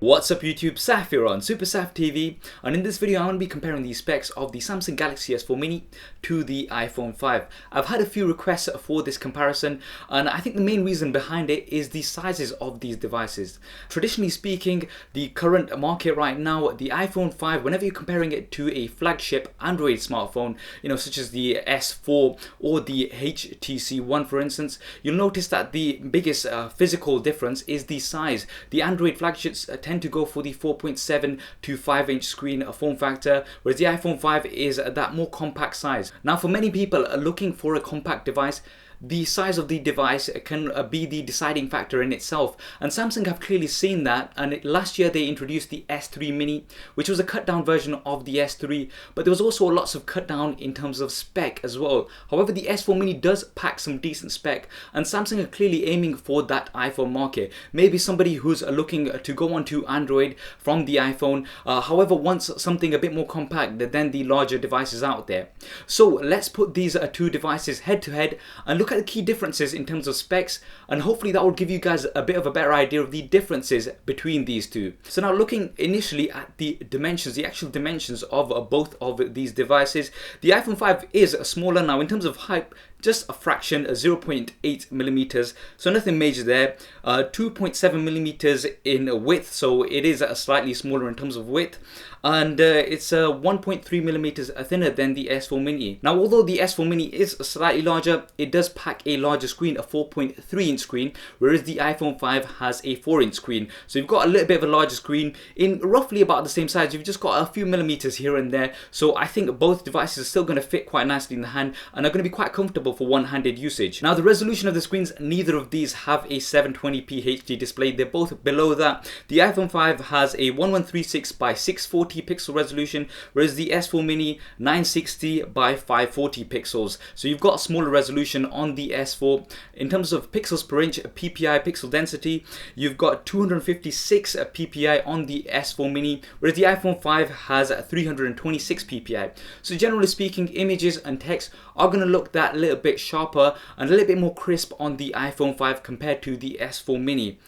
What's up YouTube, Saf here on Super Saf TV, and in this video I'm going to be comparing the specs of the Samsung Galaxy S4 Mini to the iPhone 5. I've had a few requests for this comparison, and I think the main reason behind it is the sizes of these devices. Traditionally speaking, the current market right now, the iPhone 5, whenever you're comparing it to a flagship Android smartphone, such as the S4 or the HTC One for instance, you'll notice that the biggest physical difference is the size. The Android flagships tend to go for the 4.7 to 5-inch screen form factor, whereas the iPhone 5 is that more compact size. Now for many people looking for a compact device, the size of the device can be the deciding factor in itself, and Samsung have clearly seen that, and last year they introduced the S3 Mini, which was a cut down version of the S3, but there was also lots of cut down in terms of spec as well. However, the S4 Mini does pack some decent spec, and Samsung are clearly aiming for that iPhone market. Maybe somebody who's looking to go onto Android from the iPhone, however wants something a bit more compact than the larger devices out there. So let's put these two devices head to head and look at the key differences in terms of specs, and hopefully that will give you guys a bit of a better idea of the differences between these two. So now looking initially at the dimensions, the actual dimensions of both of these devices, the iPhone 5 is smaller. Now in terms of height, just a fraction, 0.8 millimeters, so nothing major there. 2.7 millimeters in width, so it is slightly smaller in terms of width, and it's 1.3 millimeters thinner than the S4 Mini. Now although the S4 Mini is slightly larger, it does pack a larger screen, a 4.3 inch screen, whereas the iPhone 5 has a 4-inch screen. So you've got a little bit of a larger screen in roughly about the same size. You've just got a few millimeters here and there, so I think both devices are still going to fit quite nicely in the hand and are going to be quite comfortable for one-handed usage. Now the resolution of the screens, neither of these have a 720p HD display. They're both below that. The iPhone 5 has a 1136 by 640 pixel resolution, whereas the S4 Mini 960 by 540 pixels. So you've got a smaller resolution on the S4. In terms of pixels per inch PPI pixel density, you've got 256 PPI on the S4 Mini, whereas the iPhone 5 has 326 PPI. So generally speaking, images and text are going to look that little bit sharper and a little bit more crisp on the iPhone 5 compared to the S4 Mini.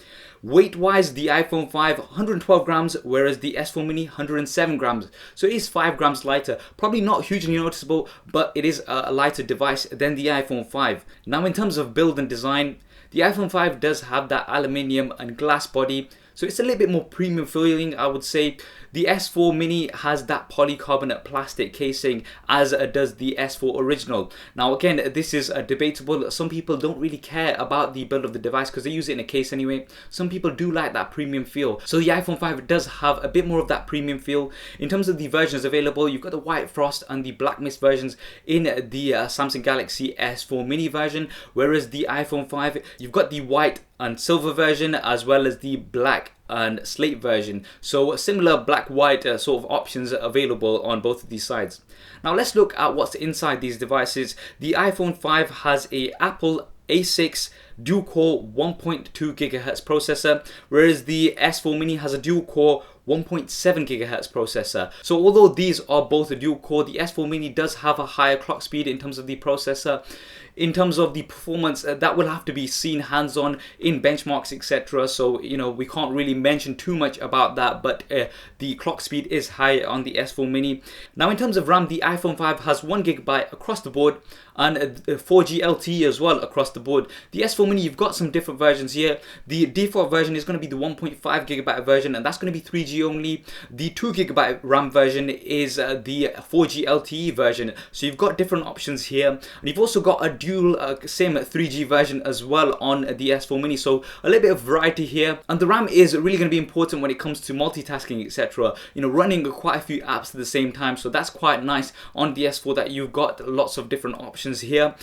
Weight wise, the iPhone 5 112 grams, whereas the S4 Mini 107 grams. So it is 5 grams lighter. Probably not hugely noticeable, but it is a lighter device than the iPhone 5. Now in terms of build and design, the iPhone 5 does have that aluminium and glass body, so it's a little bit more premium feeling, I would say. The S4 Mini has that polycarbonate plastic casing, as does the S4 original. Now again, this is debatable. Some people don't really care about the build of the device because they use it in a case anyway. Some people do like that premium feel. So the iPhone 5 does have a bit more of that premium feel. In terms of the versions available, you've got the white frost and the black mist versions in the Samsung Galaxy S4 Mini version, whereas the iPhone 5, you've got the white and silver version as well as the black and slate version. So similar black white sort of options available on both of these sides. Now let's look at what's inside these devices. The iPhone 5 has a Apple A6 dual-core 1.2 GHz processor, whereas the S4 Mini has a dual-core 1.7 GHz processor. So although these are both a dual core, the S4 Mini does have a higher clock speed in terms of the processor. In terms of the performance, that will have to be seen hands-on in benchmarks, etc. So we can't really mention too much about that, but the clock speed is high on the S4 Mini. Now in terms of RAM, the iPhone 5 has 1GB across the board and 4G LTE as well across the board. The S4 Mini, you've got some different versions here. The default version is going to be the 1.5GB version, and that's going to be 3G only. The 2GB RAM version is the 4G LTE version. So you've got different options here, and you've also got a dual same 3G version as well on the S4 Mini. So a little bit of variety here, and the RAM is really going to be important when it comes to multitasking, etc. Running quite a few apps at the same time. So that's quite nice on the S4 that you've got lots of different options here.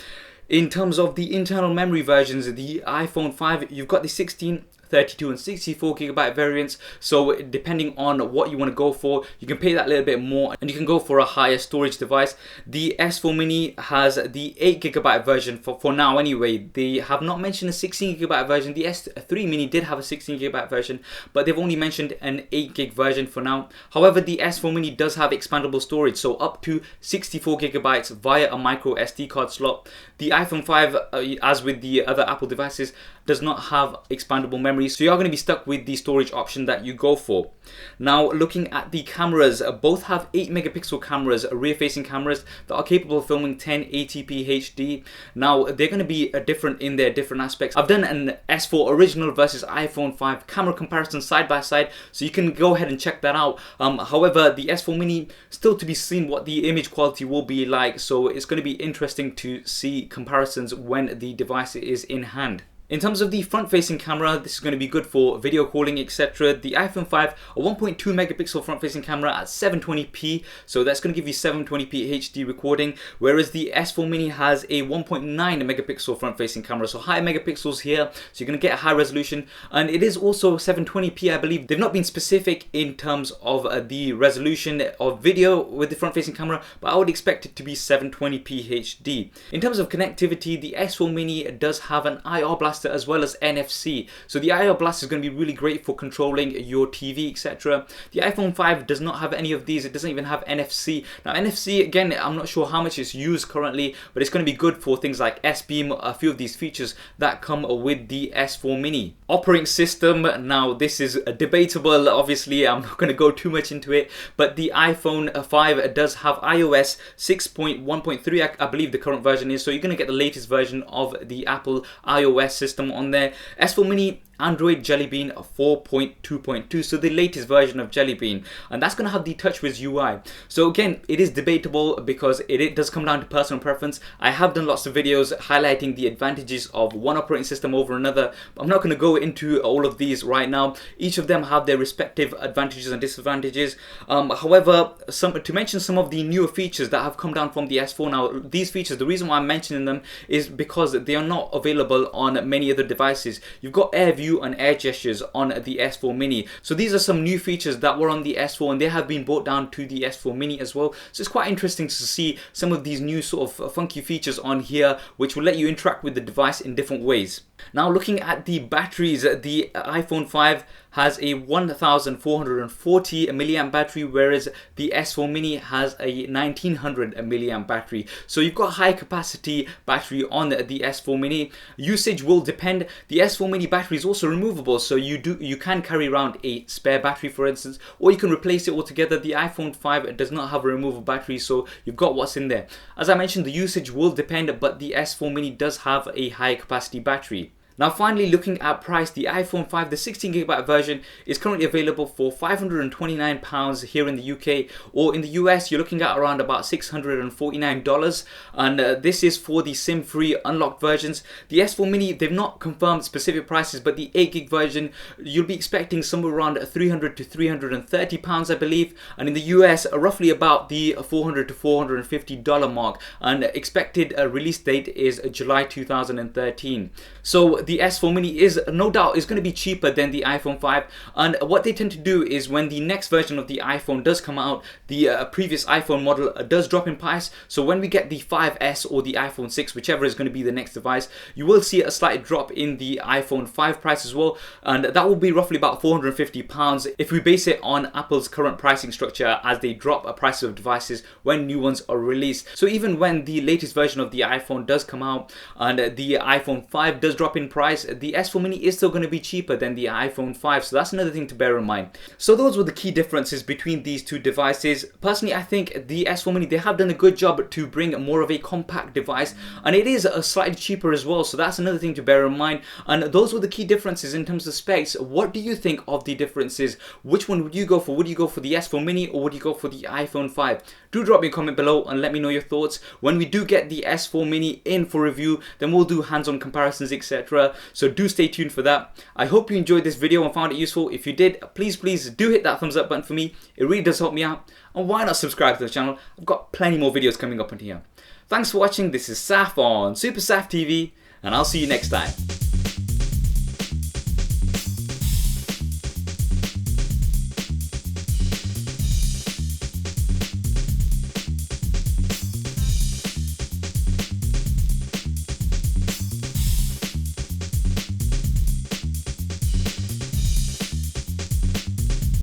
In terms of the internal memory versions, the iPhone 5, you've got the 16, 32 and 64 gigabyte variants. So depending on what you want to go for, you can pay that little bit more and you can go for a higher storage device. The S4 Mini has the 8 gigabyte version for now anyway. They have not mentioned a 16 gigabyte version. The S3 Mini did have a 16 gigabyte version, but they've only mentioned an 8 gig version for now. However, the S4 Mini does have expandable storage, so up to 64 gigabytes via a micro SD card slot. The iPhone 5, as with the other Apple devices, does not have expandable memory memory, so you're going to be stuck with the storage option that you go for. Now, looking at the cameras, both have 8 megapixel cameras, rear facing cameras that are capable of filming 1080p HD. Now, they're going to be different in their different aspects. I've done an S4 original versus iPhone 5 camera comparison side by side, so you can go ahead and check that out. However, the S4 Mini, still to be seen what the image quality will be like, so it's going to be interesting to see comparisons when the device is in hand. In terms of the front-facing camera, this is going to be good for video calling, etc. The iPhone 5, a 1.2 megapixel front-facing camera at 720p, so that's going to give you 720p HD recording, whereas the S4 Mini has a 1.9 megapixel front-facing camera, so higher megapixels here, so you're going to get a high resolution, and it is also 720p, I believe. They've not been specific in terms of the resolution of video with the front-facing camera, but I would expect it to be 720p HD. In terms of connectivity, the S4 Mini does have an IR blaster as well as NFC. So the IR blaster is going to be really great for controlling your TV, etc. The iPhone 5 does not have any of these. It doesn't even have NFC. Now NFC, again, I'm not sure how much it's used currently, but it's going to be good for things like S-Beam, a few of these features that come with the S4 Mini. Operating system, now this is debatable. Obviously, I'm not going to go too much into it, but the iPhone 5 does have iOS 6.1.3, I believe the current version is, so you're going to get the latest version of the Apple iOS system on there. S4 Mini, Android Jelly Bean 4.2.2, so the latest version of Jelly Bean, and that's going to have the TouchWiz UI. So again, it is debatable because it does come down to personal preference. I have done lots of videos highlighting the advantages of one operating system over another. I'm not going to go into all of these right now. Each of them have their respective advantages and disadvantages. However, to mention some of the newer features that have come down from the S4 now, these features, the reason why I'm mentioning them is because they are not available on many other devices. You've got Air View and air gestures on the S4 Mini. So these are some new features that were on the S4 and they have been brought down to the S4 Mini as well. So it's quite interesting to see some of these new sort of funky features on here which will let you interact with the device in different ways. Now, looking at the batteries, the iPhone 5 has a 1440 milliamp battery, whereas the S4 Mini has a 1900 milliamp battery. So you've got high capacity battery on the S4 Mini. Usage will depend. The S4 Mini battery is also removable, so you can carry around a spare battery, for instance, or you can replace it altogether. The iPhone 5 does not have a removable battery, so you've got what's in there. As I mentioned, the usage will depend, but the S4 Mini does have a high capacity battery. Now finally, looking at price, the iPhone 5, the 16GB version, is currently available for £529 here in the UK, or in the US you're looking at around about $649, and this is for the SIM-free unlocked versions. The S4 Mini, they've not confirmed specific prices, but the 8GB version, you'll be expecting somewhere around £300 to £330, I believe, and in the US roughly about the $400 to $450 mark, and expected release date is July 2013. So the S4 Mini is no doubt is going to be cheaper than the iPhone 5, and what they tend to do is when the next version of the iPhone does come out, the previous iPhone model does drop in price. So when we get the 5S or the iPhone 6, whichever is going to be the next device, you will see a slight drop in the iPhone 5 price as well, and that will be roughly about £450 if we base it on Apple's current pricing structure, as they drop prices of devices when new ones are released. So even when the latest version of the iPhone does come out and the iPhone 5 does drop in price, the S4 Mini is still going to be cheaper than the iPhone 5, so that's another thing to bear in mind. So those were the key differences between these two devices. Personally, I think the S4 Mini, they have done a good job to bring more of a compact device, and it is slightly cheaper as well, so that's another thing to bear in mind. And those were the key differences in terms of specs. What do you think of the differences? Which one would you go for? Would you go for the S4 Mini or would you go for the iPhone 5? Do drop me a comment below and let me know your thoughts. When we do get the S4 Mini in for review, then we'll do hands-on comparisons, etc. So do stay tuned for that. I hope you enjoyed this video and found it useful. If you did, please do hit that thumbs up button for me. It really does help me out. And why not subscribe to the channel? I've got plenty more videos coming up on here. Thanks for watching. This is Saf on Super Saf TV, and I'll see you next time.